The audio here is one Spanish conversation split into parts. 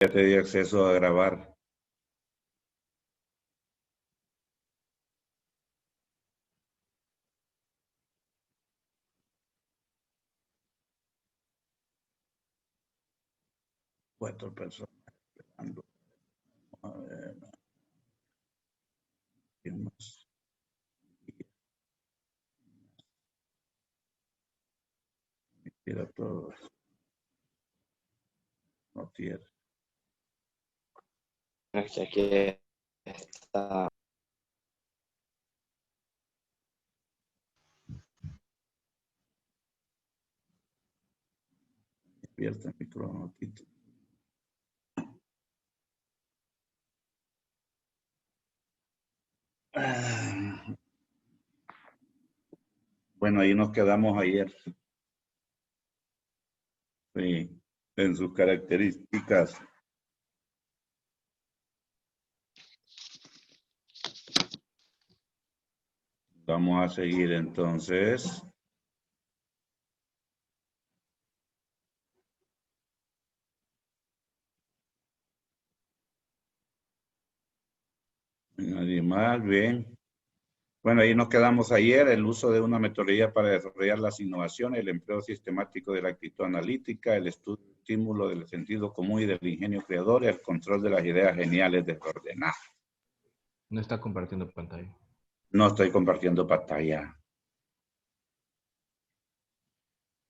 Ya te di acceso a grabar. Cuatro personas esperando. A ver, ¿quién más? Mira todos. No tiene. Aquí está. Despierta el micrófono, Tito. Bueno, ahí nos quedamos ayer. Sí, en sus características. Vamos a seguir entonces. Nadie más, bien. Bueno, ahí nos quedamos ayer, el uso de una metodología para desarrollar las innovaciones, el empleo sistemático de la actitud analítica, el estudio, estímulo del sentido común y del ingenio creador, el control de las ideas geniales desordenadas. No está compartiendo pantalla. No estoy compartiendo pantalla.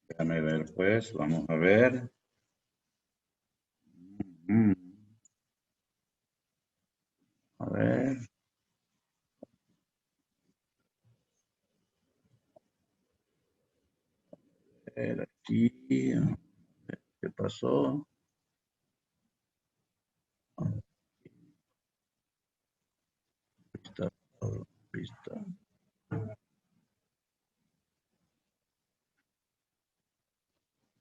Déjame ver, pues, vamos a ver. A ver. A ver aquí. ¿Qué pasó? Vista. Vista.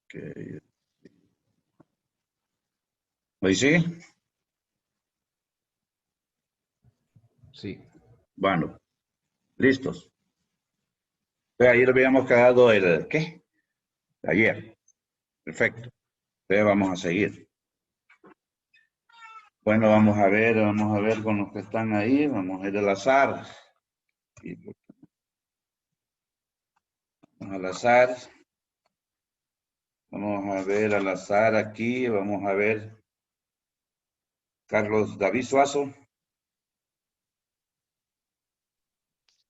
Okay. ¿Ahí sí? Sí. Bueno, listos. Ayer habíamos quedado el, ¿qué? Ayer. Perfecto. Entonces vamos a seguir. Bueno, vamos a ver con los que están ahí. Vamos a ir al azar. Vamos al azar. Vamos a ver al azar aquí. Vamos a ver. Carlos David Suazo.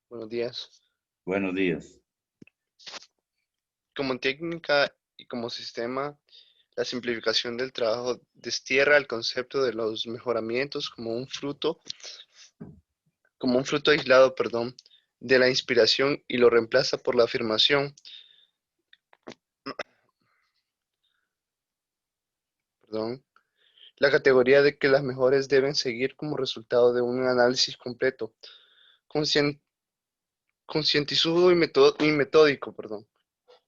Buenos días. Buenos días. Como técnica y como sistema, la simplificación del trabajo destierra el concepto de los mejoramientos como un fruto aislado, de la inspiración y lo reemplaza por la afirmación, la categoría de que las mejores deben seguir como resultado de un análisis completo, concienzudo y metódico,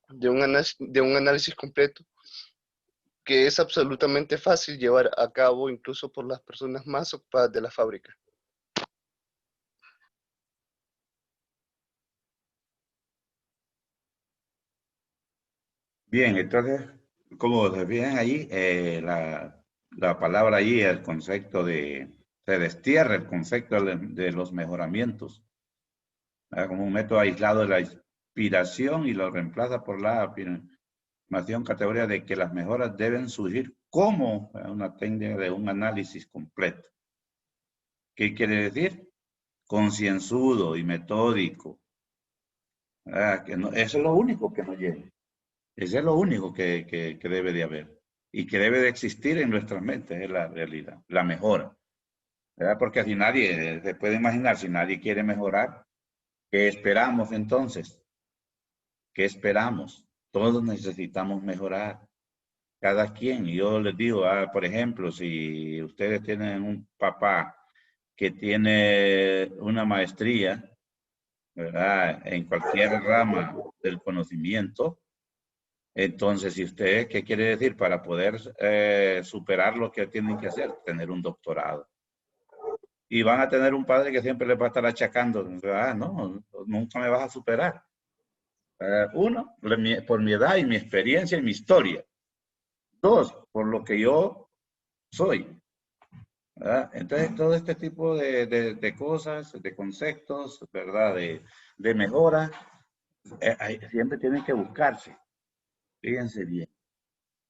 de un análisis completo que es absolutamente fácil llevar a cabo incluso por las personas más ocupadas de la fábrica. Bien, entonces, como se fijan ahí, la palabra allí, el concepto se destierra el concepto de los mejoramientos, ¿verdad? Como un método aislado de la inspiración y lo reemplaza por la afirmación categoría de que las mejoras deben surgir como una técnica de un análisis completo. ¿Qué quiere decir? Concienzudo y metódico. Que no, eso es lo único que nos lleva. Eso es lo único que debe de haber y que debe de existir en nuestras mentes, es la realidad, la mejora. ¿Verdad? Porque si nadie, se puede imaginar, si nadie quiere mejorar, ¿qué esperamos entonces? ¿Qué esperamos? Todos necesitamos mejorar, cada quien. Yo les digo, por ejemplo, si ustedes tienen un papá que tiene una maestría, ¿verdad? En cualquier rama del conocimiento, entonces, ¿y usted qué quiere decir? Para poder superar lo que tienen que hacer, tener un doctorado. Y van a tener un padre que siempre les va a estar achacando. No, nunca me vas a superar. Uno, por mi edad y mi experiencia y mi historia. Dos, por lo que yo soy. ¿Verdad? Entonces, todo este tipo de cosas, de conceptos, ¿verdad? De mejora, siempre tienen que buscarse. Fíjense bien.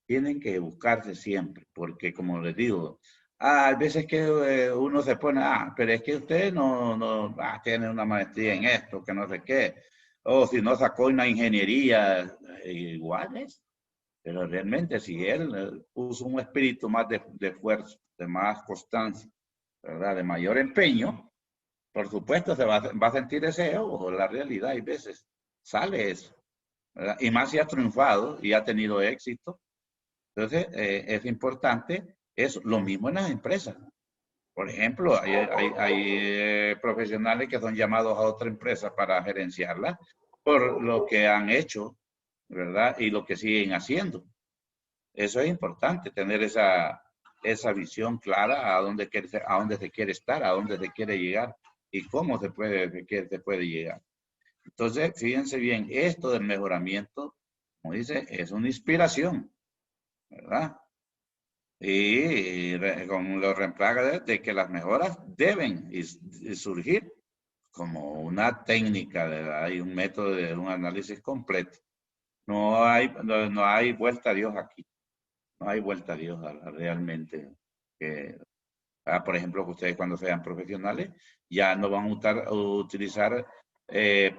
Tienen que buscarse siempre, porque como les digo, hay veces que uno se pone, pero es que usted no tiene una maestría en esto, que no sé qué, o si no sacó una ingeniería, igual es. Pero realmente si él puso un espíritu más de esfuerzo, de más constancia, ¿verdad? De mayor empeño, por supuesto se va a sentir ese ojo, la realidad, hay veces sale eso, ¿verdad? Y más si ha triunfado y ha tenido éxito. Entonces, es importante eso. Lo mismo en las empresas. Por ejemplo, hay profesionales que son llamados a otra empresa para gerenciarla por lo que han hecho, ¿verdad? Y lo que siguen haciendo. Eso es importante, tener esa visión clara a dónde se quiere estar, a dónde se quiere llegar y cómo se puede llegar. Entonces, fíjense bien, esto del mejoramiento, como dice, es una inspiración, ¿verdad? Y con los reemplazos de que las mejoras deben surgir como una técnica, hay un método de un análisis completo. No hay vuelta a Dios aquí. No hay vuelta a Dios realmente. Por ejemplo, que ustedes cuando sean profesionales ya no van a utilizar,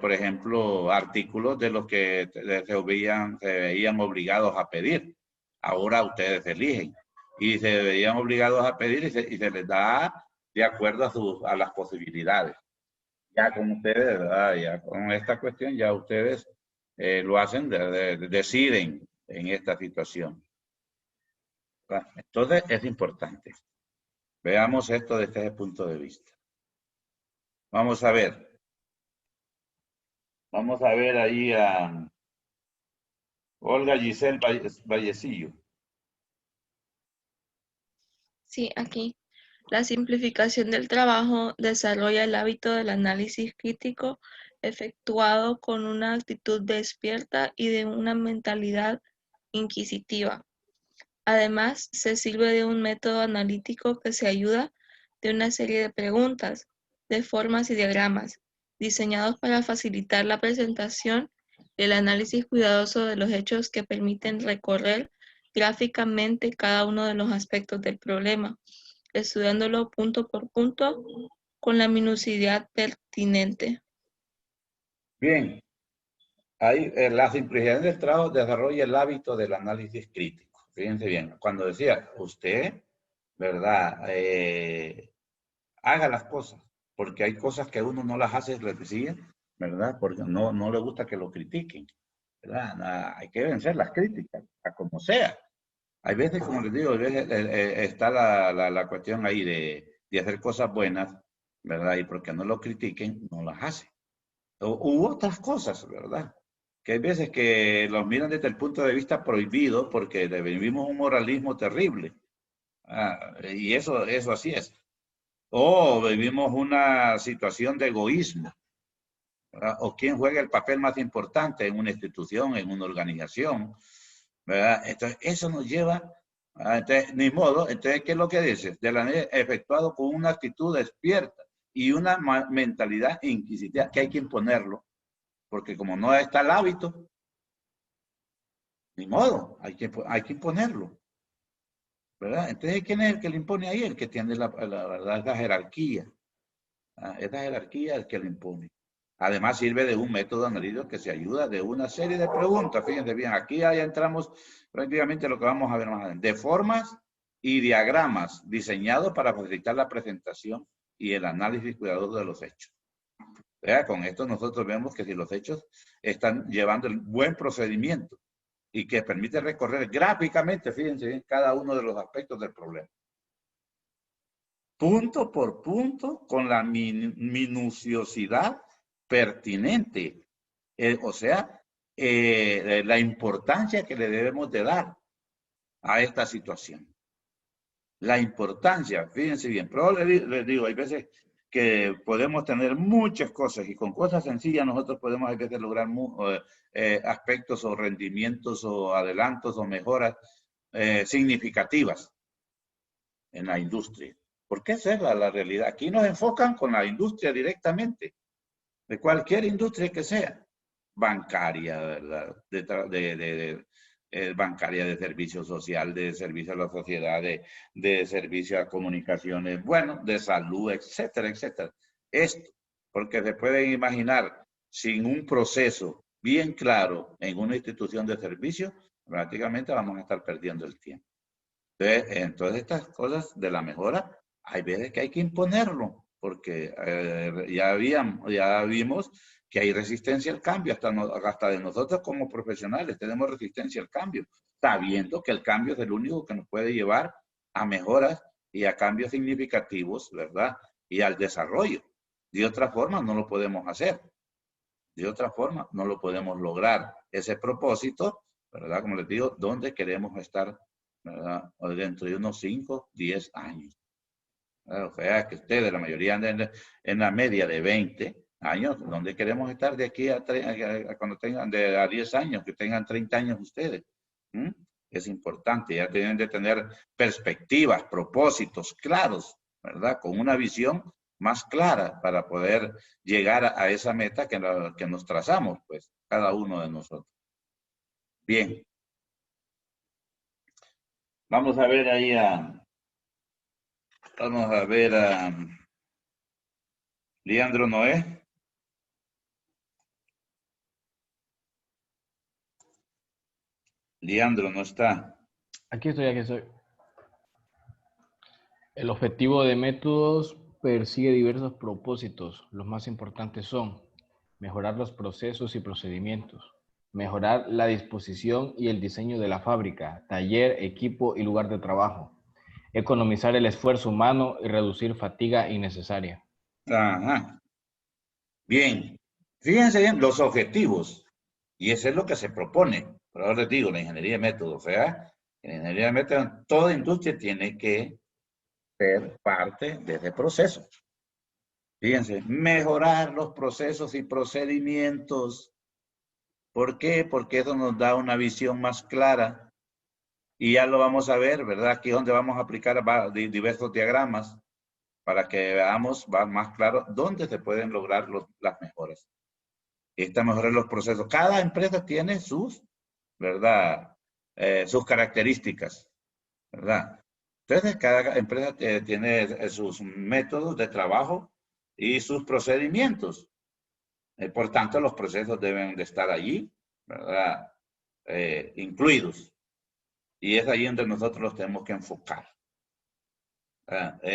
por ejemplo, artículos de los que se veían obligados a pedir. Ahora ustedes eligen. Y se veían obligados a pedir y se les da de acuerdo a las posibilidades. Ya con ustedes, ¿verdad? Ya con esta cuestión, ya ustedes lo hacen, deciden en esta situación. ¿Verdad? Entonces, es importante. Veamos esto desde ese punto de vista. Vamos a ver. Vamos a ver ahí a Olga Giselle Vallecillo. Sí, aquí. La simplificación del trabajo desarrolla el hábito del análisis crítico efectuado con una actitud despierta y de una mentalidad inquisitiva. Además, se sirve de un método analítico que se ayuda de una serie de preguntas, de formas y diagramas, diseñados para facilitar la presentación y el análisis cuidadoso de los hechos que permiten recorrer gráficamente cada uno de los aspectos del problema, estudiándolo punto por punto con la minuciosidad pertinente. Bien, ahí la simplicidad del trabajo desarrolla el hábito del análisis crítico. Fíjense bien, cuando decía usted, ¿verdad? Haga las cosas, porque hay cosas que uno no las hace, les decía, ¿verdad? Porque no le gusta que lo critiquen, ¿verdad? Hay que vencer las críticas, a como sea. Hay veces, como les digo, está la cuestión ahí de hacer cosas buenas, ¿verdad? Y porque no lo critiquen, no las hace. U otras cosas, ¿verdad? Que hay veces que los miran desde el punto de vista prohibido porque vivimos un moralismo terrible. Y eso así es. O vivimos una situación de egoísmo, ¿verdad? O quién juega el papel más importante en una institución, en una organización, ¿verdad? Entonces, eso nos lleva, entonces, ni modo, entonces, ¿qué es lo que dice? De la manera efectuado con una actitud despierta y una mentalidad inquisitiva, que hay que imponerlo, porque como no está el hábito, ni modo, hay que imponerlo, ¿verdad? Entonces, ¿quién es el que le impone ahí? El que tiene la jerarquía. Esa jerarquía es el que le impone. Además, sirve de un método analítico que se ayuda de una serie de preguntas. Fíjense bien, aquí ya entramos prácticamente lo que vamos a ver más adelante. De formas y diagramas diseñados para facilitar la presentación y el análisis cuidadoso de los hechos. Con esto nosotros vemos que si los hechos están llevando el buen procedimiento y que permite recorrer gráficamente, fíjense bien, cada uno de los aspectos del problema. Punto por punto, con la minuciosidad pertinente. O sea, la importancia que le debemos de dar a esta situación. La importancia, fíjense bien, pero les digo, hay veces que podemos tener muchas cosas y con cosas sencillas nosotros podemos a veces lograr aspectos o rendimientos o adelantos o mejoras significativas. en la industria. Porque esa es la realidad. Aquí nos enfocan con la industria directamente, de cualquier industria que sea. Bancaria, ¿verdad? Bancaria, de servicio social, de servicio a la sociedad, de servicio a comunicaciones, bueno, de salud, etcétera, etcétera. Esto, porque se pueden imaginar, sin un proceso bien claro en una institución de servicio, prácticamente vamos a estar perdiendo el tiempo. Entonces estas cosas de la mejora, hay veces que hay que imponerlo, porque ya vimos que hay resistencia al cambio, hasta de nosotros como profesionales tenemos resistencia al cambio, sabiendo que el cambio es el único que nos puede llevar a mejoras y a cambios significativos, ¿verdad? Y al desarrollo. De otra forma no lo podemos hacer. De otra forma no lo podemos lograr. Ese propósito, ¿verdad? Como les digo, ¿dónde queremos estar, ¿verdad? Dentro de unos 5, 10 años. O sea, que ustedes, la mayoría andan en la media de 20 años, ¿dónde queremos estar de aquí a cuando tengan a 10 años, que tengan 30 años ustedes? Es importante, ya tienen de tener perspectivas, propósitos claros, ¿verdad? Con una visión más clara para poder llegar a esa meta que nos trazamos, pues, cada uno de nosotros. Bien. Vamos a ver ahí vamos a ver a Leandro Noé. Leandro no está. Aquí estoy, aquí estoy. El objetivo de métodos persigue diversos propósitos. Los más importantes son mejorar los procesos y procedimientos, mejorar la disposición y el diseño de la fábrica, taller, equipo y lugar de trabajo, economizar el esfuerzo humano y reducir fatiga innecesaria. Ajá. Bien. Fíjense bien los objetivos. Y eso es lo que se propone. Pero ahora les digo, la ingeniería de métodos, o sea, en la ingeniería de métodos, toda industria tiene que ser parte de ese proceso. Fíjense, mejorar los procesos y procedimientos. ¿Por qué? Porque eso nos da una visión más clara. Y ya lo vamos a ver, ¿verdad? Aquí es donde vamos a aplicar diversos diagramas para que veamos más claro dónde se pueden lograr las mejoras. Esta mejora en los procesos. Cada empresa tiene sus, ¿verdad? Sus características, ¿verdad? Entonces, cada empresa tiene sus métodos de trabajo y sus procedimientos. Por tanto, los procesos deben de estar allí, ¿verdad? Incluidos. Y es ahí donde nosotros los tenemos que enfocar.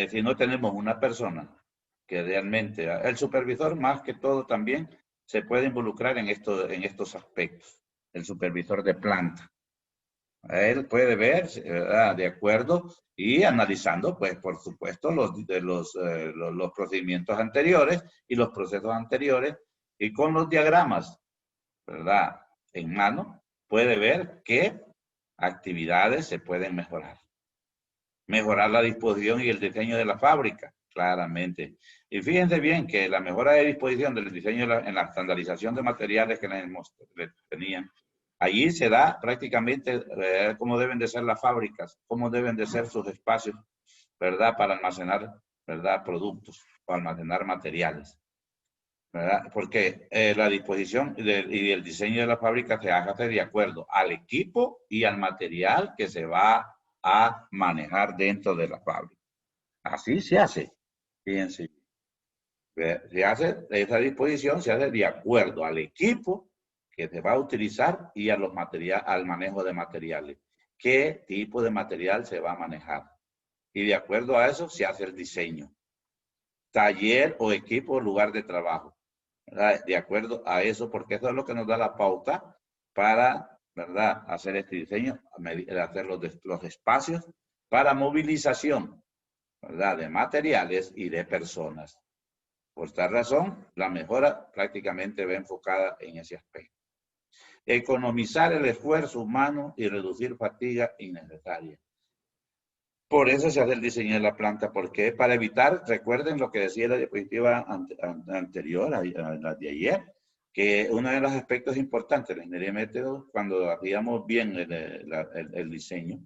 Si no tenemos una persona que realmente, el supervisor más que todo también se puede involucrar en estos aspectos. El supervisor de planta. Él puede ver, de acuerdo, y analizando, pues, por supuesto, los procedimientos anteriores y los procesos anteriores, y con los diagramas, ¿verdad?, en mano, puede ver qué actividades se pueden mejorar. Mejorar la disposición y el diseño de la fábrica, claramente. Y fíjense bien que la mejora de disposición del diseño en la estandarización de materiales que tenían, allí se da prácticamente cómo deben de ser las fábricas, cómo deben de ser sus espacios, ¿verdad? Para almacenar, ¿verdad? Productos, para almacenar materiales, ¿verdad? Porque la disposición y el diseño de la fábrica se hace de acuerdo al equipo y al material que se va a manejar dentro de la fábrica. Así se hace. Fíjense. Se hace, esa disposición se hace de acuerdo al equipo que se va a utilizar y a al manejo de materiales. ¿Qué tipo de material se va a manejar? Y de acuerdo a eso se hace el diseño. Taller o equipo o lugar de trabajo. ¿Verdad? De acuerdo a eso, porque eso es lo que nos da la pauta para, ¿verdad?, hacer este diseño, hacer los espacios para movilización, ¿verdad?, de materiales y de personas. Por esta razón, la mejora prácticamente va enfocada en ese aspecto. Economizar el esfuerzo humano y reducir fatiga innecesaria. Por eso se hace el diseño de la planta, porque para evitar, recuerden lo que decía la diapositiva anterior, a la de ayer, que uno de los aspectos importantes de la ingeniería de métodos, cuando hacíamos bien el diseño,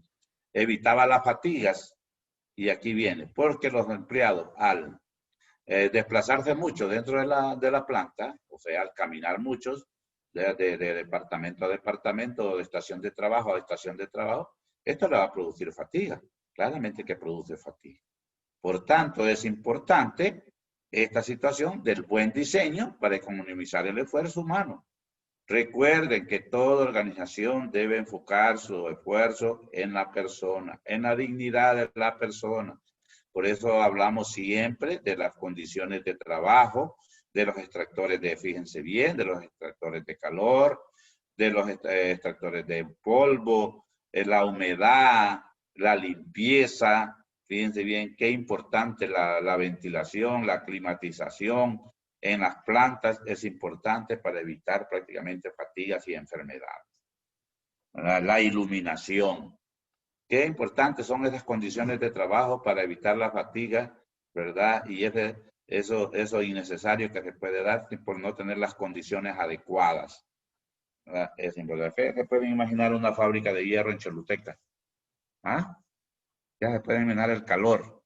evitaba las fatigas Y aquí viene, porque los empleados al desplazarse mucho dentro de la planta, o sea, al caminar muchos de departamento a departamento o de estación de trabajo a estación de trabajo, esto le va a producir fatiga. Claramente que produce fatiga. Por tanto, es importante esta situación del buen diseño para economizar el esfuerzo humano. Recuerden que toda organización debe enfocar su esfuerzo en la persona, en la dignidad de la persona. Por eso hablamos siempre de las condiciones de trabajo, de los extractores de, fíjense bien, de los extractores de calor, de los extractores de polvo, la humedad, la limpieza. Fíjense bien qué importante la ventilación, la climatización en las plantas es importante para evitar prácticamente fatigas y enfermedades. La iluminación. Qué importantes son esas condiciones de trabajo para evitar la fatiga, ¿verdad? Y eso innecesario que se puede dar por no tener las condiciones adecuadas, ¿verdad? Es importante. Se pueden imaginar una fábrica de hierro en Choluteca. ¿Ah? Ya se puede imaginar el calor.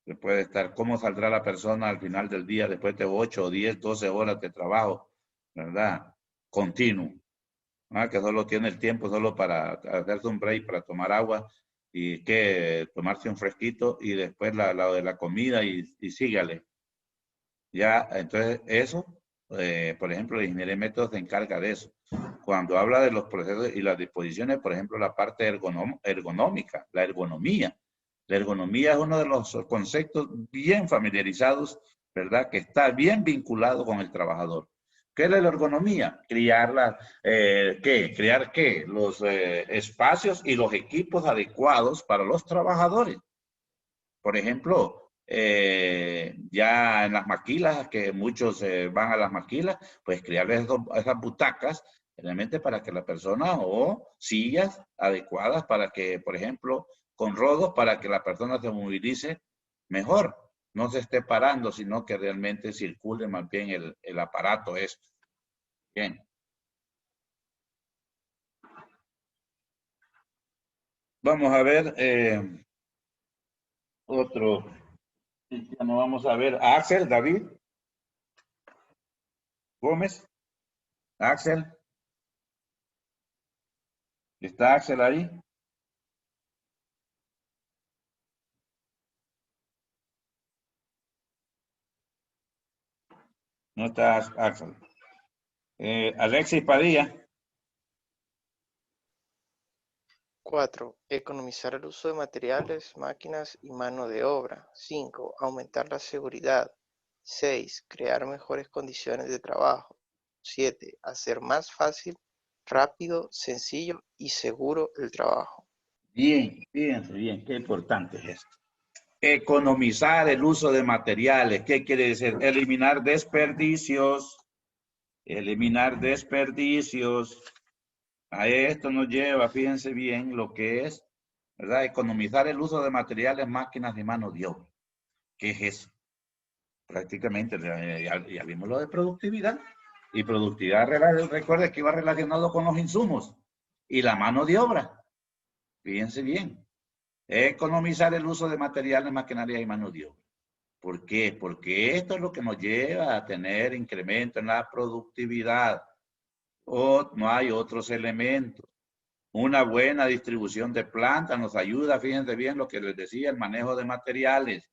Se puede estar, cómo saldrá la persona al final del día después de 8, 10, 12 horas de trabajo, ¿verdad? Continuo. ¿Ah? Que solo tiene el tiempo solo para hacerse un break, para tomar agua y que tomarse un fresquito y después la de la comida y sígale. Ya, entonces eso, por ejemplo, la ingeniería de métodos se encarga de eso. Cuando habla de los procesos y las disposiciones, por ejemplo, la parte ergonómica, la ergonomía. La ergonomía es uno de los conceptos bien familiarizados, ¿verdad? Que está bien vinculado con el trabajador. ¿Qué es la ergonomía? Crear ¿qué? Los espacios y los equipos adecuados para los trabajadores. Por ejemplo, ya en las maquilas, que muchos van a las maquilas, pues crear esas butacas, realmente para que la persona, o sillas adecuadas para que, por ejemplo, con rodos para que la persona se movilice mejor, no se esté parando, sino que realmente circule más bien el aparato esto. Bien. Vamos a ver otro. No, vamos a ver. Axel, David. Gómez. Axel. ¿Está Axel ahí? No está Axel. Alexis Padilla. 4. Economizar el uso de materiales, máquinas y mano de obra. 5. Aumentar la seguridad. 6. Crear mejores condiciones de trabajo. 7. Hacer más fácil, rápido, sencillo y seguro el trabajo. Bien, fíjense bien, qué importante es esto. Economizar el uso de materiales. ¿Qué quiere decir? Eliminar desperdicios. Eliminar desperdicios. A esto nos lleva, fíjense bien, lo que es, ¿verdad? Economizar el uso de materiales, máquinas y mano de obra. ¿Qué es eso? Prácticamente, ya vimos lo de productividad. Y productividad, recuerde que iba relacionado con los insumos y la mano de obra. Fíjense bien. Economizar el uso de materiales, maquinaria y mano de obra. ¿Por qué? Porque esto es lo que nos lleva a tener incremento en la productividad. O no hay otros elementos. Una buena distribución de plantas nos ayuda, fíjense bien lo que les decía, el manejo de materiales.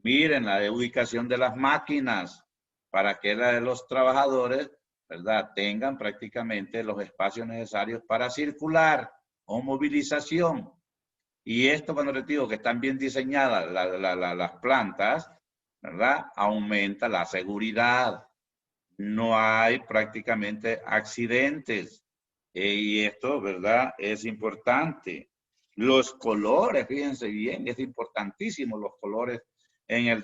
Miren la ubicación de las máquinas para que los trabajadores, ¿verdad?, tengan prácticamente los espacios necesarios para circular o movilización. Y esto, cuando les digo que están bien diseñadas las plantas, ¿verdad?, aumenta la seguridad. No hay prácticamente accidentes. Y esto, ¿verdad?, es importante. Los colores, fíjense bien, es importantísimo los colores en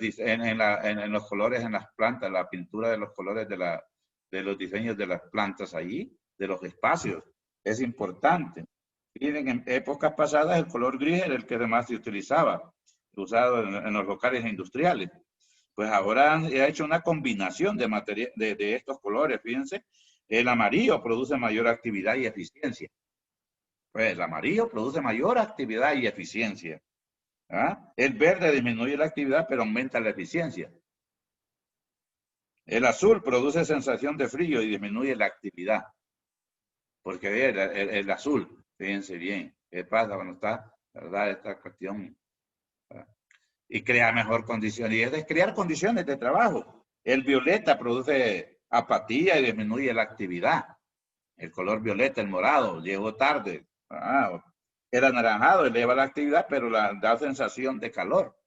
los colores en las plantas, la pintura de los colores de los diseños de las plantas allí, de los espacios. Es importante. Miren, en épocas pasadas el color gris era el que además se utilizaba, usado en los locales industriales. Pues ahora han hecho una combinación de estos colores, fíjense. El amarillo produce mayor actividad y eficiencia. Pues el amarillo produce mayor actividad y eficiencia. ¿Ah? El verde disminuye la actividad, pero aumenta la eficiencia. El azul produce sensación de frío y disminuye la actividad. Porque el azul, fíjense bien, ¿qué pasa cuando está, verdad, esta cuestión? ¿Verdad? Y crea mejor condiciones. Y es crear condiciones de trabajo. El violeta produce apatía y disminuye la actividad. El color violeta, el morado, llegó tarde. El anaranjado eleva la actividad, pero da sensación de calor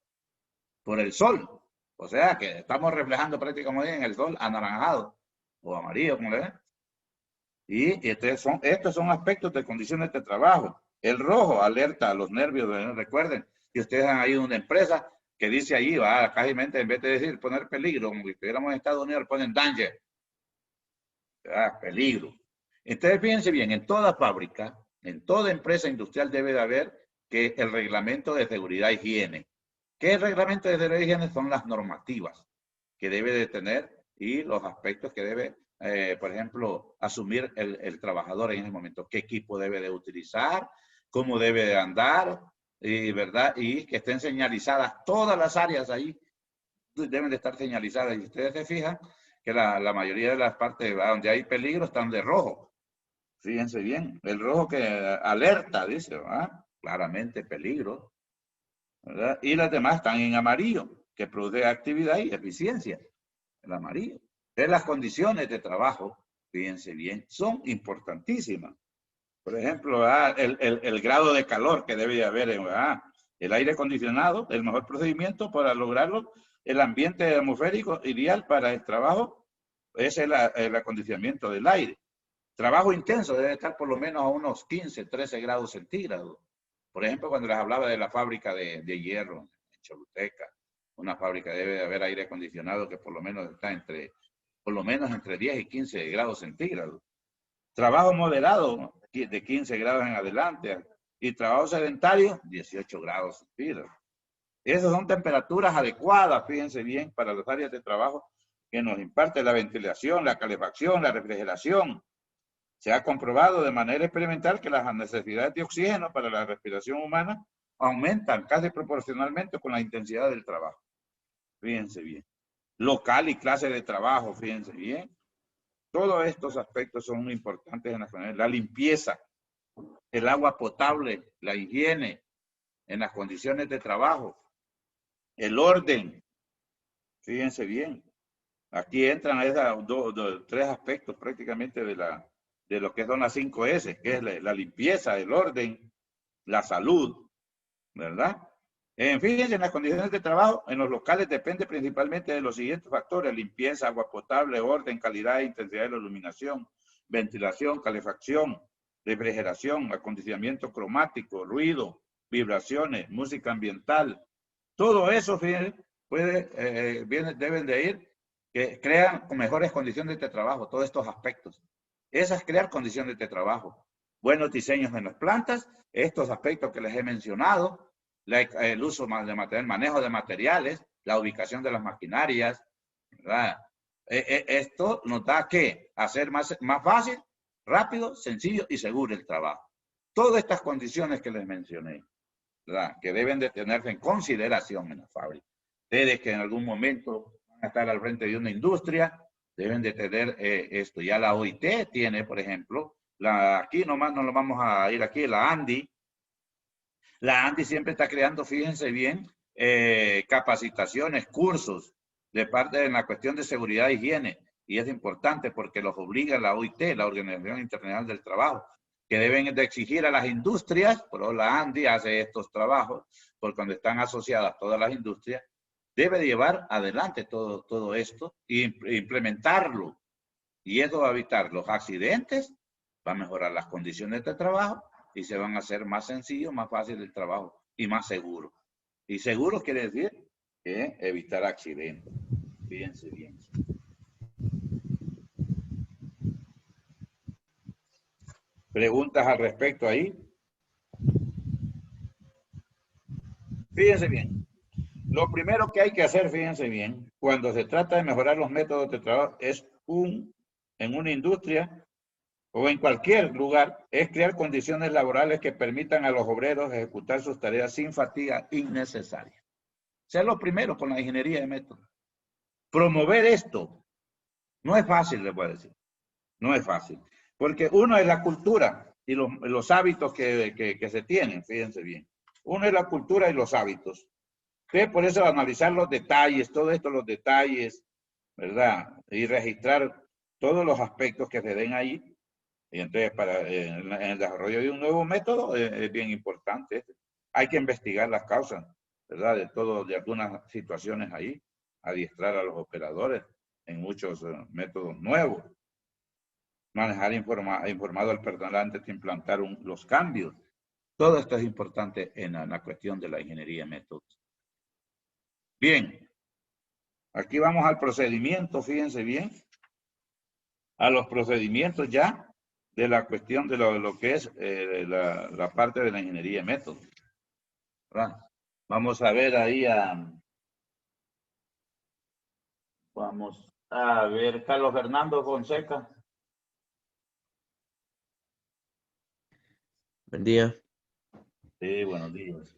por el sol. O sea que estamos reflejando prácticamente en el sol anaranjado o amarillo, como le ven. Y estos son aspectos de condiciones de trabajo. El rojo alerta a los nervios. Recuerden, si ustedes han ido a una empresa que dice ahí, casi en vez de decir poner peligro, como si estuviéramos en Estados Unidos, ponen danger. Peligro. Entonces, fíjense bien, en toda fábrica, en toda empresa industrial debe de haber que el reglamento de seguridad e higiene. ¿Qué es el reglamento de seguridad e higiene? Son las normativas que debe de tener y los aspectos que debe, por ejemplo, asumir el trabajador en ese momento. ¿Qué equipo debe de utilizar? ¿Cómo debe de andar? ¿Verdad? Y que estén señalizadas todas las áreas ahí. Deben de estar señalizadas. Y ustedes se fijan que la mayoría de las partes donde hay peligro están de rojo. Fíjense bien, el rojo que alerta, dice, claramente peligro, ¿verdad? Y las demás están en amarillo, que produce actividad y eficiencia, el amarillo. Entonces, las condiciones de trabajo, fíjense bien, son importantísimas. Por ejemplo, el grado de calor que debe de haber, el aire acondicionado, el mejor procedimiento para lograrlo, el ambiente atmosférico ideal para el trabajo es el acondicionamiento del aire. Trabajo intenso debe estar por lo menos a unos 15, 13 grados centígrados. Por ejemplo, cuando les hablaba de la fábrica de hierro en Choluteca, una fábrica debe de haber aire acondicionado que por lo menos está entre 10 y 15 grados centígrados. Trabajo moderado de 15 grados en adelante y trabajo sedentario 18 grados centígrados. Esas son temperaturas adecuadas, fíjense bien, para las áreas de trabajo que nos imparte la ventilación, la calefacción, la refrigeración. Se ha comprobado de manera experimental que las necesidades de oxígeno para la respiración humana aumentan casi proporcionalmente con la intensidad del trabajo. Fíjense bien. Local y clase de trabajo, fíjense bien. Todos estos aspectos son muy importantes en la limpieza, el agua potable, la higiene en las condiciones de trabajo, el orden. Fíjense bien. Aquí entran tres aspectos prácticamente de lo que son las 5S, que es la limpieza, el orden, la salud, ¿verdad? Fíjense, en las condiciones de trabajo, en los locales depende principalmente de los siguientes factores: limpieza, agua potable, orden, calidad e intensidad de la iluminación, ventilación, calefacción, refrigeración, acondicionamiento cromático, ruido, vibraciones, música ambiental. Todo eso, fíjense, deben de ir, que crean mejores condiciones de trabajo, todos estos aspectos. Esas crear condiciones de trabajo, buenos diseños en las plantas, estos aspectos que les he mencionado, el uso de material, manejo de materiales, la ubicación de las maquinarias, ¿verdad? Esto nos da que hacer más fácil, rápido, sencillo y seguro el trabajo. Todas estas condiciones que les mencioné, ¿verdad?, que deben de tenerse en consideración en la fábrica. Ustedes que en algún momento van a estar al frente de una industria, deben de tener esto. Ya la OIT tiene, por ejemplo, aquí nomás no lo vamos a ir aquí, la ANDI. La ANDI siempre está creando, fíjense bien, capacitaciones, cursos de parte en la cuestión de seguridad e higiene. Y es importante porque los obliga la OIT, la Organización Internacional del Trabajo, que deben de exigir a las industrias, pero la ANDI hace estos trabajos, porque cuando están asociadas todas las industrias, debe de llevar adelante todo esto e implementarlo. Y eso va a evitar los accidentes, va a mejorar las condiciones de trabajo y se van a hacer más sencillo, más fácil el trabajo y más seguro. Y seguro quiere decir que evitar accidentes. Fíjense bien. ¿Preguntas al respecto ahí? Fíjense bien. Lo primero que hay que hacer, fíjense bien, cuando se trata de mejorar los métodos de trabajo, es en una industria o en cualquier lugar, es crear condiciones laborales que permitan a los obreros ejecutar sus tareas sin fatiga innecesaria. Sea lo primero con la ingeniería de métodos. Promover esto no es fácil, les voy a decir. No es fácil. Porque uno es la cultura y los hábitos que se tienen, fíjense bien. Uno es la cultura y los hábitos. Entonces, por eso analizar los detalles, todo esto, los detalles, ¿verdad? Y registrar todos los aspectos que se den ahí. Y entonces, en el desarrollo de un nuevo método es bien importante. Hay que investigar las causas, ¿verdad? De algunas situaciones ahí, adiestrar a los operadores en muchos métodos nuevos. Manejar informado al personal antes de implantar los cambios. Todo esto es importante en la cuestión de la ingeniería de métodos. Bien, aquí vamos al procedimiento, fíjense bien, a los procedimientos ya de la cuestión de lo que es la parte de la ingeniería de métodos. ¿Verdad? Vamos a ver ahí vamos a ver, Carlos Fernando Fonseca. Buen día. Sí, buenos días.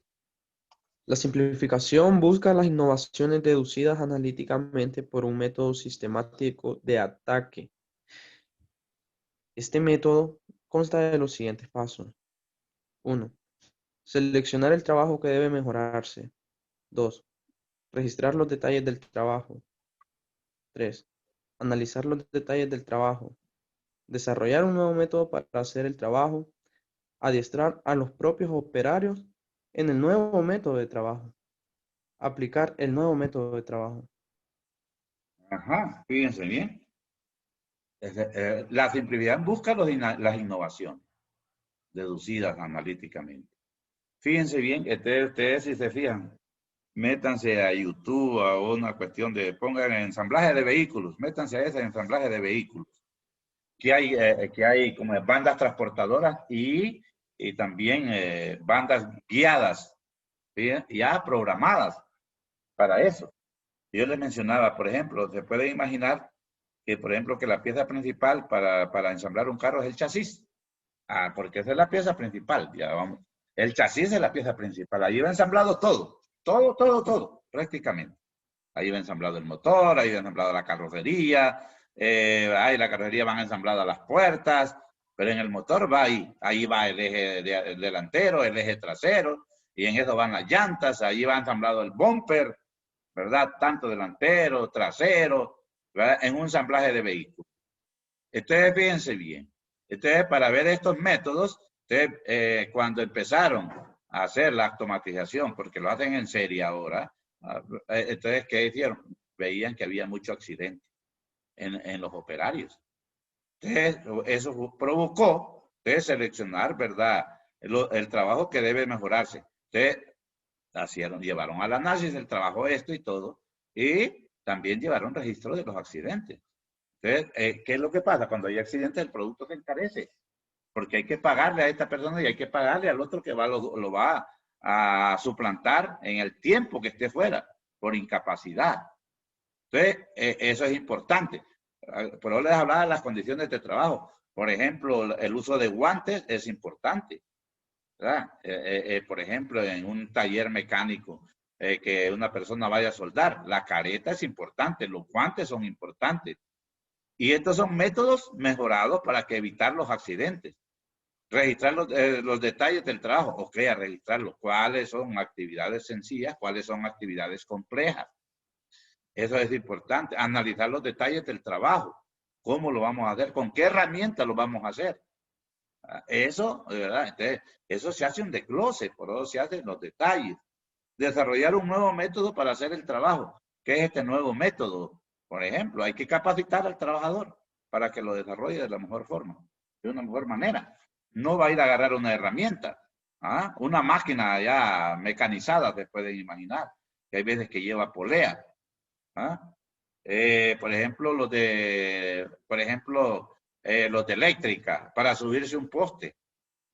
La simplificación busca las innovaciones deducidas analíticamente por un método sistemático de ataque. Este método consta de los siguientes pasos. 1. Seleccionar el trabajo que debe mejorarse. 2. Registrar los detalles del trabajo. 3. Analizar los detalles del trabajo. Desarrollar un nuevo método para hacer el trabajo. Adiestrar a los propios operarios en el nuevo método de trabajo. Aplicar el nuevo método de trabajo. Ajá, fíjense bien. La simplicidad busca las innovaciones deducidas analíticamente. Fíjense bien, ustedes si se fijan, métanse a YouTube a una cuestión pongan ensamblaje de vehículos, métanse a ese ensamblaje de vehículos, que hay como bandas transportadoras y también bandas guiadas, ¿sí? Ya programadas para eso. Yo les mencionaba, por ejemplo, se puede imaginar que, por ejemplo, que la pieza principal para ensamblar un carro es el chasis. Porque esa es la pieza principal, ya vamos. El chasis es la pieza principal. Ahí va ensamblado todo, prácticamente. Ahí va ensamblado el motor, ahí va ensamblado la carrocería, ahí la carrocería van ensambladas las puertas, pero en el motor va ahí va el eje delantero, el eje trasero, y en eso van las llantas, ahí va ensamblado el bumper, ¿verdad? Tanto delantero, trasero, ¿verdad? En un ensamblaje de vehículos. Ustedes fíjense bien. Entonces, para ver estos métodos, cuando empezaron a hacer la automatización, porque lo hacen en serie ahora, entonces, ¿qué hicieron? Veían que había mucho accidente en los operarios. Entonces, eso provocó de seleccionar, ¿verdad? El trabajo que debe mejorarse. Entonces, llevaron al análisis del trabajo esto y todo, y también llevaron registro de los accidentes. Entonces, ¿qué es lo que pasa? Cuando hay accidentes, el producto se encarece, porque hay que pagarle a esta persona y hay que pagarle al otro que lo va a suplantar en el tiempo que esté fuera, por incapacidad. Entonces, eso es importante. Por eso les hablaba de las condiciones de trabajo. Por ejemplo, el uso de guantes es importante, ¿verdad? Por ejemplo, en un taller mecánico, que una persona vaya a soldar, la careta es importante, los guantes son importantes. Y estos son métodos mejorados para evitar los accidentes. Registrar los detalles del trabajo, ok, a registrarlos. ¿Cuáles son actividades sencillas? ¿Cuáles son actividades complejas? Eso es importante. Analizar los detalles del trabajo. ¿Cómo lo vamos a hacer? ¿Con qué herramienta lo vamos a hacer? Eso, ¿verdad? Entonces, eso se hace un desglose, por eso se hacen los detalles. Desarrollar un nuevo método para hacer el trabajo. ¿Qué es este nuevo método? Por ejemplo, hay que capacitar al trabajador para que lo desarrolle de la mejor forma, de una mejor manera. No va a ir a agarrar una herramienta, una máquina ya mecanizada, se pueden imaginar, que hay veces que lleva polea. Por ejemplo, los de eléctrica, para subirse un poste,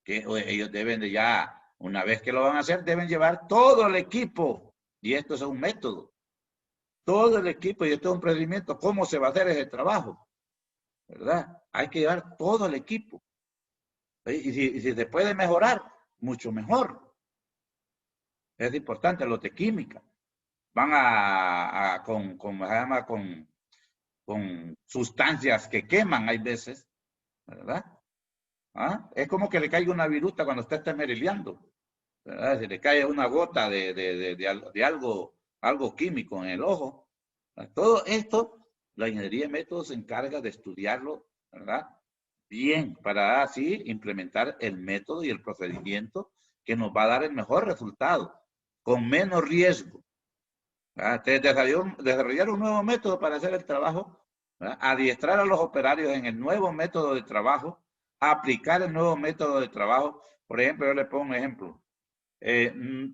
que ellos deben de ya, una vez que lo van a hacer, deben llevar todo el equipo, y esto es un método. Todo el equipo, y esto es un procedimiento, ¿cómo se va a hacer ese trabajo? ¿verdad? Hay que llevar todo el equipo. Y si se puede mejorar, mucho mejor. Es importante, los de química van con sustancias que queman, hay veces, ¿verdad? ¿Ah? Es como que le caiga una viruta cuando usted está merileando, ¿verdad? Si le cae una gota de algo químico en el ojo. Todo esto, la ingeniería de métodos se encarga de estudiarlo, ¿verdad? Bien, para así implementar el método y el procedimiento que nos va a dar el mejor resultado, con menos riesgo. Desarrollar un nuevo método para hacer el trabajo, ¿verdad? Adiestrar a los operarios en el nuevo método de trabajo, aplicar el nuevo método de trabajo. Por ejemplo, yo le pongo un ejemplo.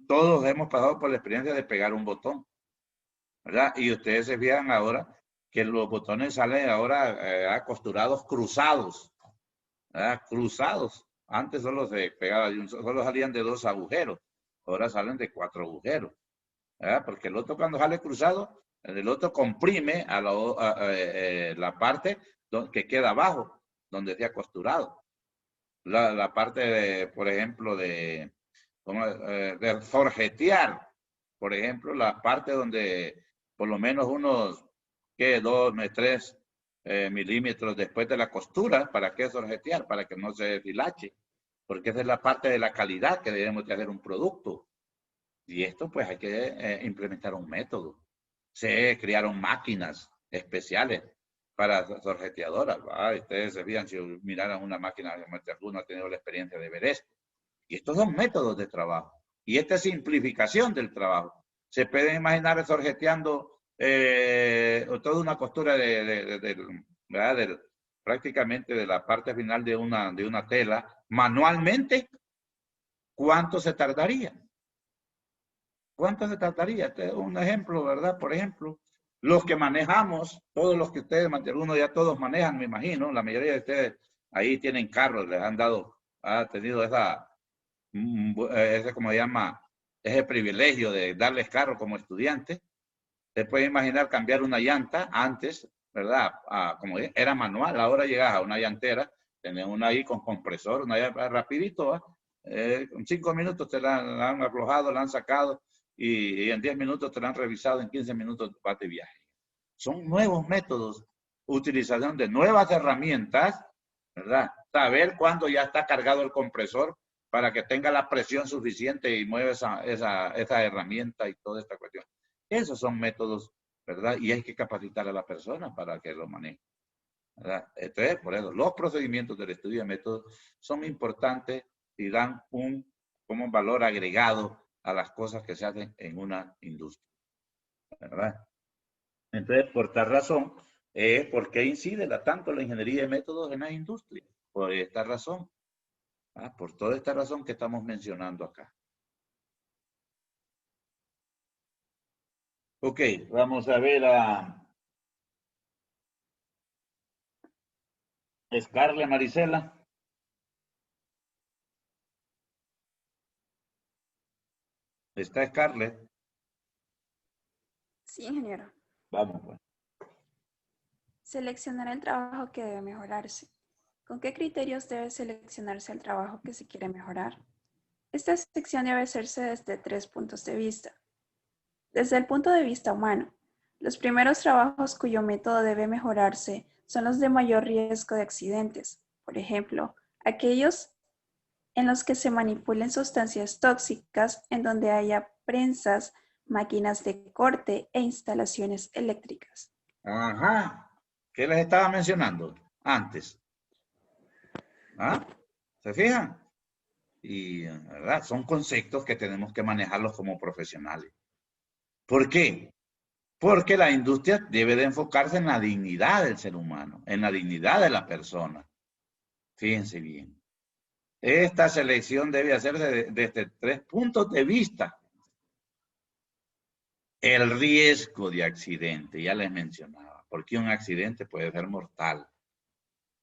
Todos hemos pasado por la experiencia de pegar un botón, ¿verdad? Y ustedes se fijan ahora que los botones salen ahora costurados cruzados, ¿verdad? Cruzados. Antes solo se pegaba, solo salían de 2 agujeros, ahora salen de 4 agujeros, ¿verdad? Porque el otro cuando sale cruzado, el otro comprime a la parte que queda abajo, donde se ha costurado. La parte, por ejemplo, de forjetear, por ejemplo, la parte donde por lo menos unos 2, 3 milímetros después de la costura. ¿Para qué forjetear? Para que no se deshilache, porque esa es la parte de la calidad que debemos de hacer un producto. Y esto pues hay que implementar un método. Se crearon máquinas especiales para sorjeteadoras. Ustedes se fijan, si miraran una máquina, alguno ha tenido la experiencia de ver esto. Y estos son métodos de trabajo. Y esta es simplificación del trabajo. Se pueden imaginar sorjeteando toda una costura prácticamente de la parte final de una tela manualmente. ¿Cuánto se tardaría? ¿Cuánto se tardaría? Este es un ejemplo, ¿verdad? Por ejemplo, los que manejamos, todos los que ustedes, algunos ya todos manejan, me imagino, la mayoría de ustedes ahí tienen carros, les han tenido ese, como se llama, ese privilegio de darles carro como estudiantes. Se puede imaginar cambiar una llanta antes, ¿verdad? Como era manual, ahora llegas a una llantera, tenés una ahí con compresor, una llanta rapidito, en 5 minutos te la han aflojado, la han sacado y en 10 minutos te la han revisado, en 15 minutos vas de viaje. Son nuevos métodos, utilización de nuevas herramientas, ¿verdad? Saber cuándo ya está cargado el compresor para que tenga la presión suficiente y mueve esa herramienta y toda esta cuestión. Esos son métodos, ¿verdad? Y hay que capacitar a la persona para que lo maneje, ¿verdad? Entonces, por eso, los procedimientos del estudio de métodos son importantes y dan como un valor agregado a las cosas que se hacen en una industria, ¿verdad? Entonces, por tal razón, ¿por qué incide tanto la ingeniería de métodos en la industria? Por esta razón, por toda esta razón que estamos mencionando acá. Ok, vamos a ver a Scarlett Marisela. ¿Está Scarlett? Sí, ingeniero. Vamos, pues. Seleccionar el trabajo que debe mejorarse. ¿Con qué criterios debe seleccionarse el trabajo que se quiere mejorar? Esta sección debe hacerse desde 3 puntos de vista. Desde el punto de vista humano, los primeros trabajos cuyo método debe mejorarse son los de mayor riesgo de accidentes. Por ejemplo, aquellos en los que se manipulen sustancias tóxicas, en donde haya prensas, máquinas de corte e instalaciones eléctricas. Ajá. ¿Qué les estaba mencionando antes? ¿Se fijan? Y, ¿verdad? Son conceptos que tenemos que manejarlos como profesionales. ¿Por qué? Porque la industria debe de enfocarse en la dignidad del ser humano, en la dignidad de la persona. Fíjense bien. Esta selección debe hacerse desde 3 puntos de vista. El riesgo de accidente, ya les mencionaba, porque un accidente puede ser mortal.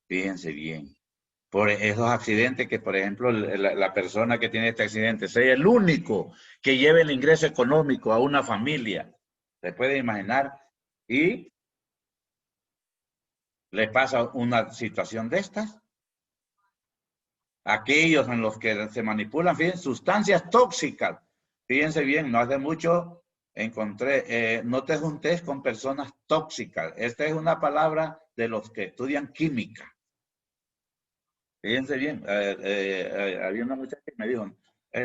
Fíjense bien. Por esos accidentes que, por ejemplo, la persona que tiene este accidente sea el único que lleve el ingreso económico a una familia. Se puede imaginar. Y le pasa una situación de estas? Aquellos en los que se manipulan, fíjense, sustancias tóxicas. Fíjense bien, no hace mucho encontré, no te juntes con personas tóxicas. Esta es una palabra de los que estudian química. Fíjense bien, había una muchacha que me dijo,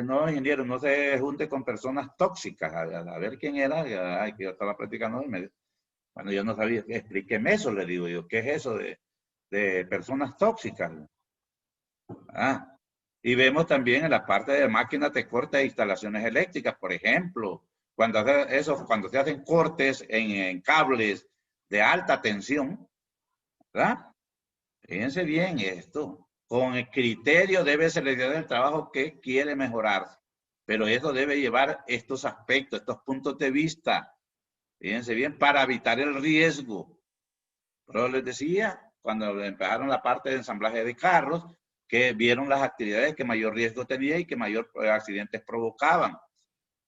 no, ingeniero, no se junte con personas tóxicas. A ver quién era, ay, que yo estaba practicando y me dijo, bueno, yo no sabía, explíqueme eso, le digo yo, ¿qué es eso de personas tóxicas? Ah, y vemos también en la parte de máquinas de corte de instalaciones eléctricas, por ejemplo, cuando se hacen cortes en cables de alta tensión, ¿verdad? Fíjense bien esto. Con el criterio debe seleccionar el trabajo que quiere mejorar, pero eso debe llevar estos aspectos, estos puntos de vista. Fíjense bien, para evitar el riesgo. Pero les decía, cuando empezaron la parte de ensamblaje de carros, que vieron las actividades que mayor riesgo tenía y que mayor accidentes provocaban.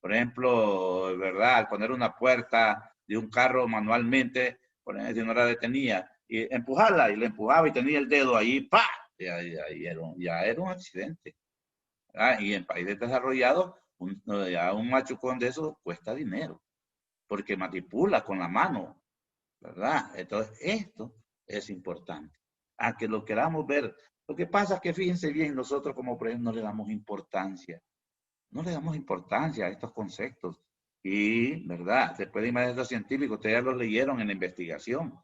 Por ejemplo, ¿verdad? Al poner una puerta de un carro manualmente, por ejemplo, si no la detenía, y empujarla, y la empujaba y tenía el dedo ahí, ¡pa! Ya era un accidente. ¿Verdad? Y en países desarrollados, un machucón de eso cuesta dinero, porque manipula con la mano, ¿verdad? Entonces, esto es importante. Aunque lo queramos ver, lo que pasa es que fíjense bien, nosotros como por ejemplo no le damos importancia. No le damos importancia a estos conceptos. Y, ¿verdad? Se puede imaginar los científicos, ustedes ya los leyeron en la investigación,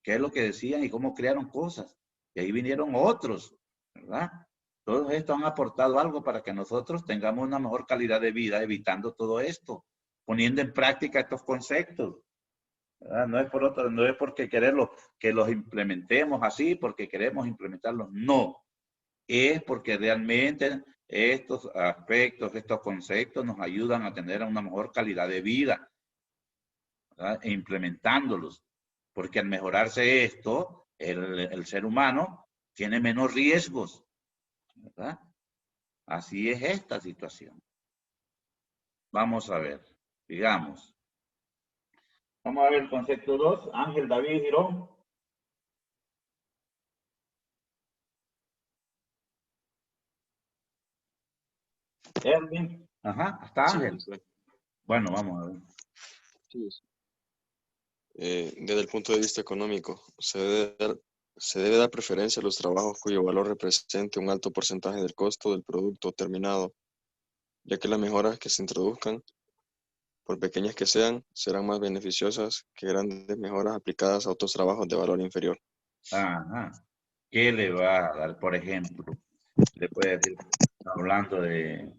qué es lo que decían y cómo crearon cosas. Y ahí vinieron otros, ¿verdad? Todos estos han aportado algo para que nosotros tengamos una mejor calidad de vida, evitando todo esto, poniendo en práctica estos conceptos. ¿Verdad? No es por otro, no es porque quererlo, que los implementemos así, porque queremos implementarlos. No, es porque realmente estos aspectos, estos conceptos nos ayudan a tener una mejor calidad de vida, ¿verdad? E implementándolos. Porque al mejorarse esto, el ser humano tiene menos riesgos, ¿verdad? Así es esta situación. Vamos a ver, digamos. Vamos a ver el concepto 2, Ángel David Girón. Erwin, ajá, hasta Ángel. Sí. Bueno, vamos a ver. Sí. Desde el punto de vista económico, se debe dar preferencia a los trabajos cuyo valor represente un alto porcentaje del costo del producto terminado, ya que las mejoras que se introduzcan, por pequeñas que sean, serán más beneficiosas que grandes mejoras aplicadas a otros trabajos de valor inferior. Ajá. ¿Qué le va a dar, por ejemplo? Le puede decir, hablando de,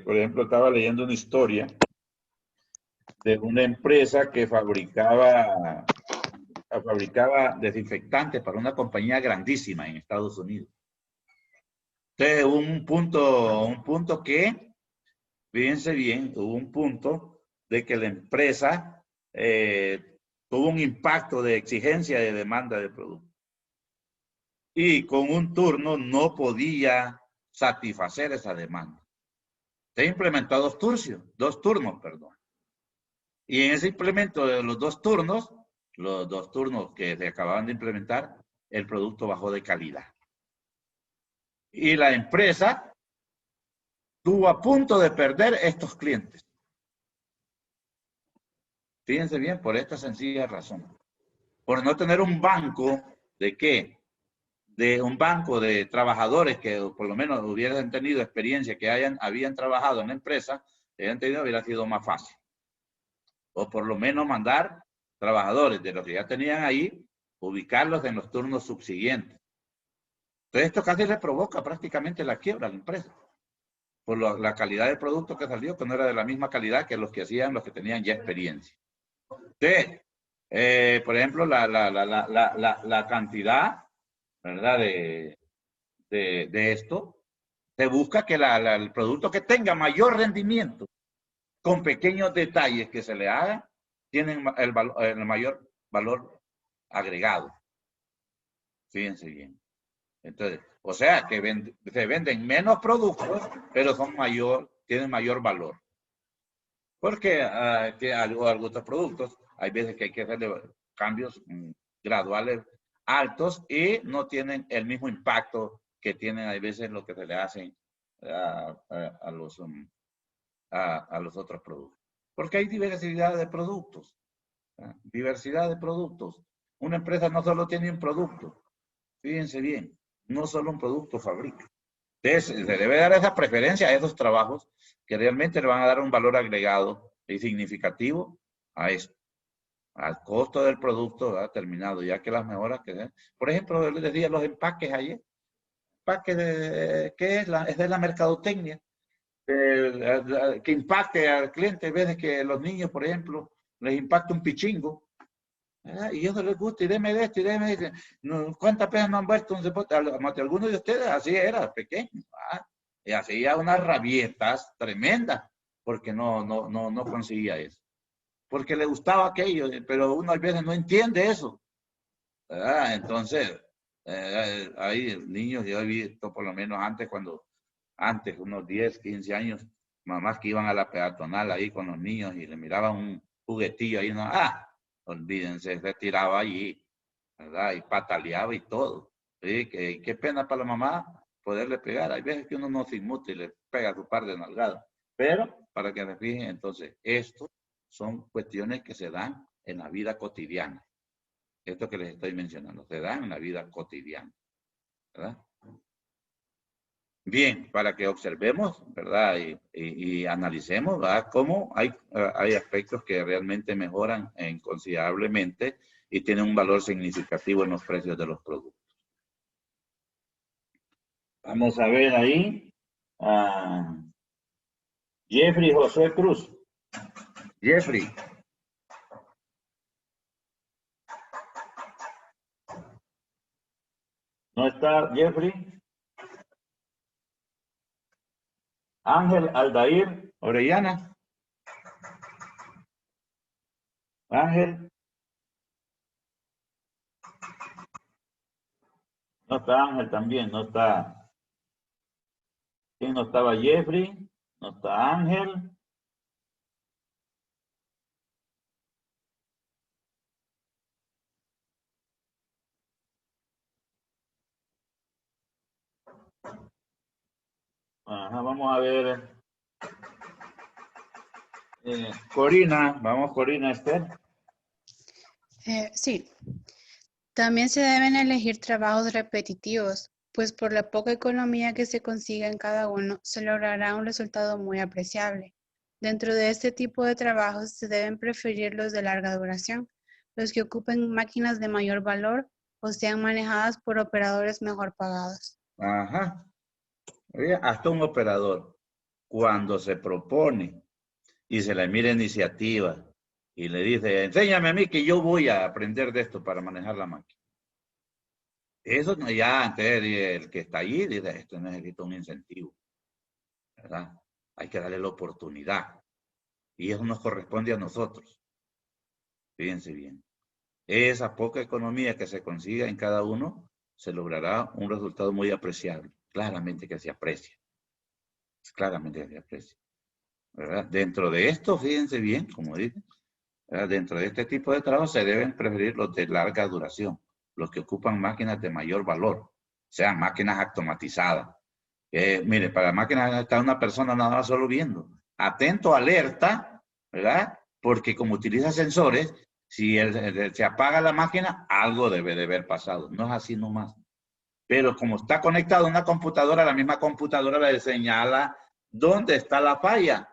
por ejemplo, estaba leyendo una historia de una empresa que fabricaba desinfectantes para una compañía grandísima en Estados Unidos. Entonces, un punto que, fíjense bien, hubo un punto de que la empresa tuvo un impacto de exigencia de demanda de producto. Y con un turno no podía satisfacer esa demanda. Se implementó dos turnos, perdón. Y en ese implemento de los dos turnos que se acababan de implementar, el producto bajó de calidad. Y la empresa estuvo a punto de perder estos clientes. Fíjense bien, por esta sencilla razón. Por no tener un banco de qué? De un banco de trabajadores que por lo menos hubieran tenido experiencia, que habían trabajado en la empresa, hubiera sido más fácil. O por lo menos mandar trabajadores de los que ya tenían ahí, ubicarlos en los turnos subsiguientes. Entonces esto casi le provoca prácticamente la quiebra a la empresa, por la calidad del producto que salió, que no era de la misma calidad que los que hacían los que tenían ya experiencia. Entonces, por ejemplo, la cantidad, ¿verdad? De esto, se busca que el producto que tenga mayor rendimiento, con pequeños detalles que se le hagan, tienen el mayor valor agregado. Fíjense bien. Entonces, o sea, que se venden menos productos, pero tienen mayor valor. Porque algunos productos, hay veces que hay que hacerle cambios graduales altos y no tienen el mismo impacto que tienen a veces lo que se le hacen a los otros productos. Porque hay diversidad de productos. Diversidad de productos. Una empresa no solo tiene un producto. Fíjense bien, no solo un producto fabrica. Entonces, se debe dar esa preferencia a esos trabajos que realmente le van a dar un valor agregado y significativo a esto, al costo del producto terminado, ya que las mejoras que... Por ejemplo, les decía los empaques ayer. Empaque de, ¿qué es? Es de la mercadotecnia. Que impacte al cliente, en vez de que los niños, por ejemplo, les impacte un pichingo. Y eso les gusta, y deme de esto, y deme de esto. ¿Cuántas veces no han vuelto un deporte? Algunos de ustedes así era, pequeño. Y hacía unas rabietas tremendas, porque no conseguía eso. Porque le gustaba aquello, pero uno a veces no entiende eso. Entonces, hay niños, yo he visto por lo menos antes, unos 10, 15 años, mamás que iban a la peatonal ahí con los niños y le miraban un juguetillo ahí, no, olvídense, se tiraba allí, ¿verdad? Y pataleaba y todo. ¿Sí? Qué pena para la mamá poderle pegar. Hay veces que uno no se inmute y le pega su par de nalgadas. Pero, para que se fijen, entonces, esto son cuestiones que se dan en la vida cotidiana. Esto que les estoy mencionando, se dan en la vida cotidiana, ¿verdad? Bien, para que observemos, ¿verdad? Y analicemos, ¿verdad? Cómo hay aspectos que realmente mejoran considerablemente y tienen un valor significativo en los precios de los productos. Vamos a ver ahí a Jeffrey José Cruz. Jeffrey. ¿No está Jeffrey? Ángel Aldair Orellana. Ángel. No está Ángel también, no está. ¿Quién no estaba? Jeffrey. No está Ángel. Ajá, vamos a ver. Corina, vamos Corina, Esther. Sí. También se deben elegir trabajos repetitivos, pues por la poca economía que se consiga en cada uno, se logrará un resultado muy apreciable. Dentro de este tipo de trabajos se deben preferir los de larga duración, los que ocupen máquinas de mayor valor o sean manejadas por operadores mejor pagados. Ajá. Hasta un operador, cuando se propone y se le mira iniciativa y le dice, enséñame a mí que yo voy a aprender de esto para manejar la máquina. Eso no, ya antes el que está allí dice, esto necesita un incentivo, ¿verdad? Hay que darle la oportunidad. Y eso nos corresponde a nosotros. Fíjense bien. Esa poca economía que se consiga en cada uno, se logrará un resultado muy apreciable. Claramente que se aprecia. Claramente que se aprecia. ¿Verdad? Dentro de esto, fíjense bien, como dicen, dentro de este tipo de trabajo se deben preferir los de larga duración, los que ocupan máquinas de mayor valor, sean máquinas automatizadas. Mire, para máquinas está una persona nada más solo viendo, atento, alerta, ¿verdad? Porque como utiliza sensores, si se apaga la máquina, algo debe de haber pasado. No es así nomás. Pero como está conectado a una computadora, la misma computadora le señala dónde está la falla.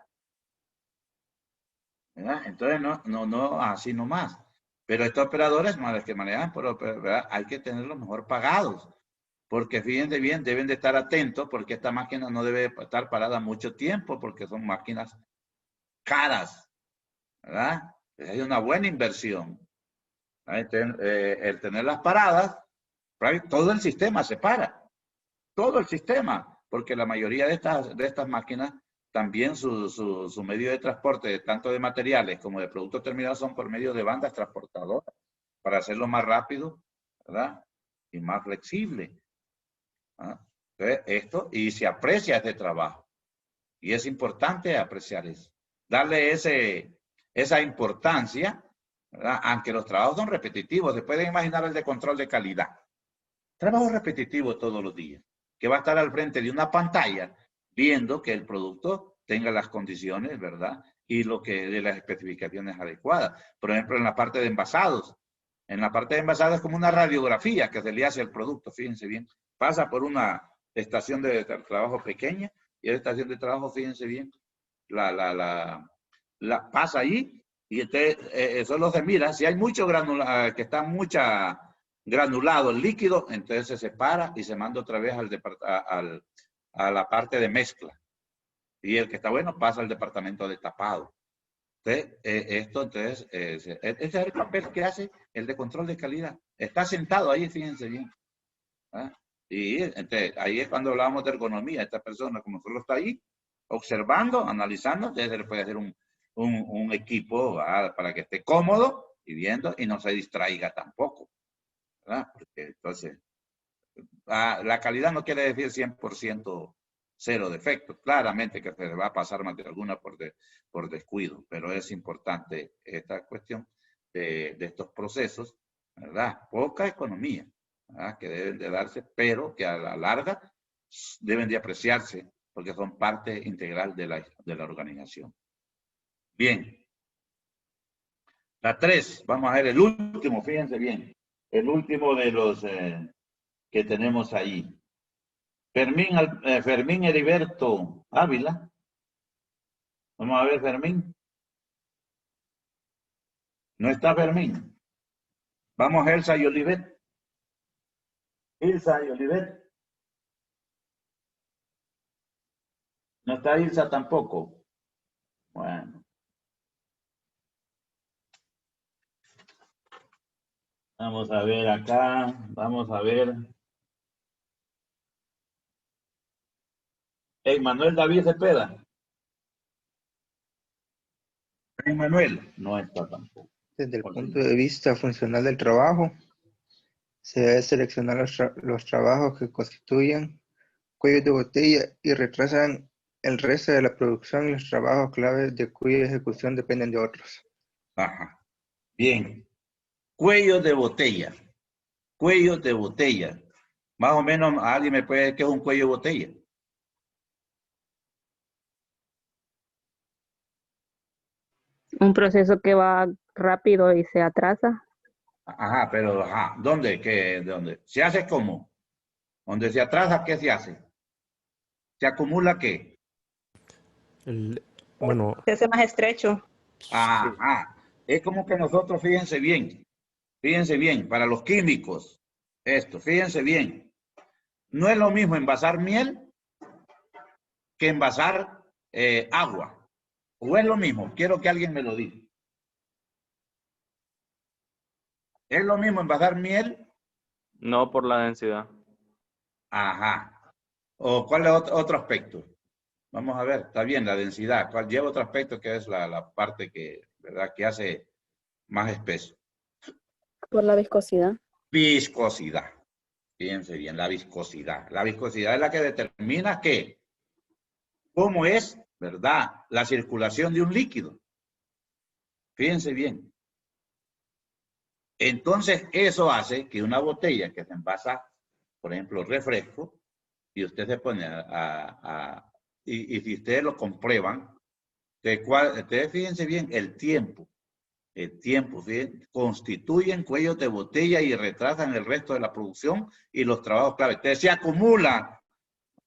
¿Verdad? Entonces, no, así nomás. Pero estos operadores, los que manejan, ¿verdad? Hay que tenerlos mejor pagados. Porque fíjense bien, deben de estar atentos porque esta máquina no debe estar parada mucho tiempo porque son máquinas caras. ¿Verdad? Hay una buena inversión. El tenerlas paradas, todo el sistema se para. Todo el sistema. Porque la mayoría de estas máquinas, también su medio de transporte, tanto de materiales como de productos terminados, son por medio de bandas transportadoras, para hacerlo más rápido, ¿verdad? Y más flexible. Entonces, y se aprecia este trabajo. Y es importante apreciar eso. Darle esa importancia ¿verdad? Aunque los trabajos son repetitivos, se pueden imaginar el de control de calidad. Trabajo repetitivo todos los días, que va a estar al frente de una pantalla viendo que el producto tenga las condiciones, ¿verdad? Y lo que de las especificaciones adecuadas. Por ejemplo, en la parte de envasados. En la parte de envasados es como una radiografía que se le hace al producto, fíjense bien. Pasa por una estación de trabajo pequeña y esa estación de trabajo, fíjense bien, pasa ahí y entonces, solo se mira. Si hay mucho granulado, que está granulado el líquido, entonces se separa y se manda otra vez a la parte de mezcla. Y el que está bueno pasa al departamento de tapado. Entonces, ese es el papel que hace el de control de calidad. Está sentado ahí, fíjense bien. ¿Ah? Y entonces, ahí es cuando hablamos de ergonomía. Esta persona, como solo está ahí, observando, analizando, entonces se le puede hacer un equipo, ¿verdad? Para que esté cómodo y viendo y no se distraiga tampoco, ¿verdad? Porque entonces, la calidad no quiere decir 100% cero defectos. Claramente que se va a pasar más de alguna por descuido, pero es importante esta cuestión de estos procesos, ¿verdad? Poca economía, ¿verdad? Que deben de darse, pero que a la larga deben de apreciarse porque son parte integral de la organización. Bien. La 3, vamos a ver el último, fíjense bien, el último de los que tenemos ahí. Fermín Heriberto Ávila. Vamos a ver, Fermín. No está Fermín. Vamos a Elsa y Olivet. Elsa y Olivet. No está Elsa tampoco. Bueno. Vamos a ver acá. Vamos a ver. Manuel David Cepeda. Manuel no está tampoco. Desde el punto de vista funcional del trabajo, se debe seleccionar los trabajos que constituyen cuellos de botella y retrasan el resto de la producción y los trabajos claves de cuya ejecución dependen de otros. Ajá. Bien. Cuellos de botella. Cuellos de botella. Más o menos, alguien me puede decir qué es un cuello de botella. Un proceso que va rápido y se atrasa. Ajá, pero ajá, ¿dónde? ¿Dónde? ¿Se hace cómo? ¿Dónde se atrasa, qué se hace? ¿Se acumula qué? Bueno. Se hace más estrecho. Ajá. Es como que nosotros, fíjense bien, para los químicos, fíjense bien. No es lo mismo envasar miel que envasar agua. ¿O es lo mismo? Quiero que alguien me lo diga. ¿Es lo mismo envasar miel? No, por la densidad. Ajá. ¿O cuál es otro aspecto? Vamos a ver, está bien, la densidad. ¿Cuál lleva otro aspecto que es la parte que, ¿verdad? Que hace más espeso? Por la viscosidad. Viscosidad. Fíjense bien, la viscosidad. La viscosidad es la que determina qué. ¿Cómo es, verdad, la circulación de un líquido? Fíjense bien. Entonces, eso hace que una botella que se envasa, por ejemplo, refresco, y usted se pone y si ustedes lo comprueban, ustedes fíjense bien, el tiempo, constituyen cuellos de botella y retrasan el resto de la producción y los trabajos clave. Entonces, se acumula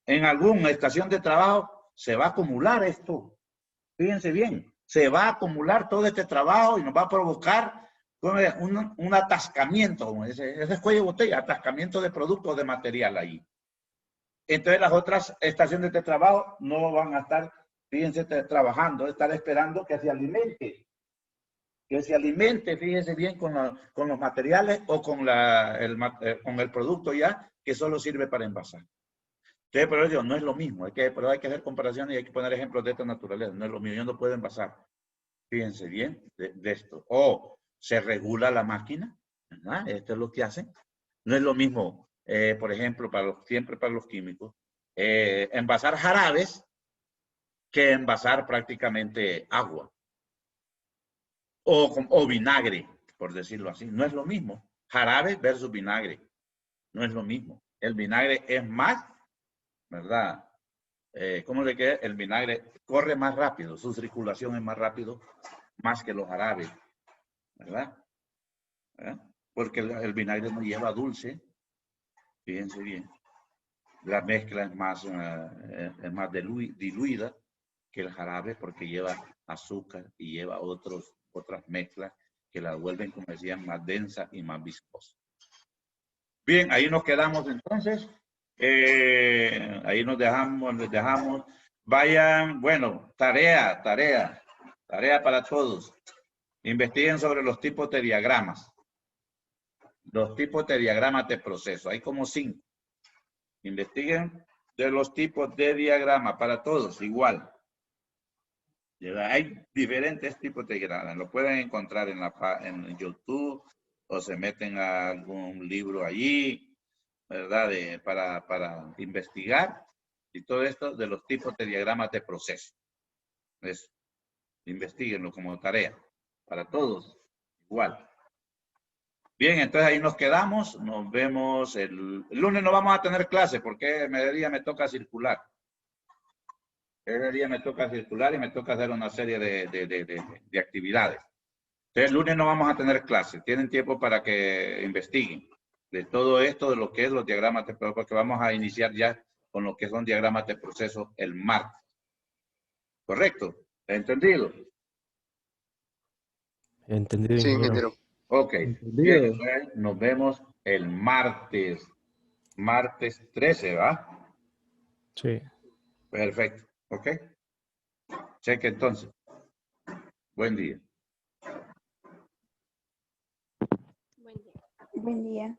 en alguna estación de trabajo, se va a acumular esto. Fíjense bien, se va a acumular todo este trabajo y nos va a provocar un atascamiento, como ese es cuello de botella, atascamiento de productos, de material ahí. Entonces las otras estaciones de trabajo no van a estar, fíjense, trabajando, estar esperando que se alimente. Fíjense bien, con los materiales o con el producto ya, que solo sirve para envasar. Entonces, pero yo, no es lo mismo, pero hay que hacer comparaciones y hay que poner ejemplos de esta naturaleza. No es lo mismo, yo no puedo envasar. Fíjense bien de esto. O se regula la máquina, ¿verdad? Esto es lo que hacen. No es lo mismo, por ejemplo, siempre para los químicos, envasar jarabes que envasar prácticamente agua o vinagre. por decirlo así. No es lo mismo. Jarabe versus vinagre. No es lo mismo. El vinagre es más, ¿verdad? ¿Cómo le queda? El vinagre corre más rápido, su circulación es más rápido, más que los jarabes, ¿verdad? Porque el vinagre no lleva dulce, fíjense bien. La mezcla es más diluida que el jarabe porque lleva azúcar y lleva otras mezclas que la vuelven, como decían, más densa y más viscosa. Bien, ahí nos quedamos entonces. Ahí nos dejamos. Vayan, bueno, tarea para todos. Investiguen sobre los tipos de diagramas. Los tipos de diagramas de proceso. Hay como 5. Investiguen de los tipos de diagrama para todos, igual. Hay diferentes tipos de diagramas. Lo pueden encontrar en YouTube o se meten a algún libro allí, ¿verdad? Para investigar y todo esto de los tipos de diagramas de proceso. Eso. Investíguenlo como tarea. Para todos, igual. Bien, entonces ahí nos quedamos. Nos vemos el lunes. No vamos a tener clase porque ese día me toca circular. Ese día me toca circular y me toca hacer una serie de actividades. Entonces el lunes no vamos a tener clase. Tienen tiempo para que investiguen de todo esto, de lo que es los diagramas de proceso, porque vamos a iniciar ya con lo que son diagramas de proceso el martes. ¿Correcto? ¿Entendido? Entendido, Sí, ingeniero. ingeniero. Ok. Entendido. Bien, entonces nos vemos el martes. Martes 13, ¿va? Sí. Perfecto. Ok. Cheque entonces. Buen día. Buen día.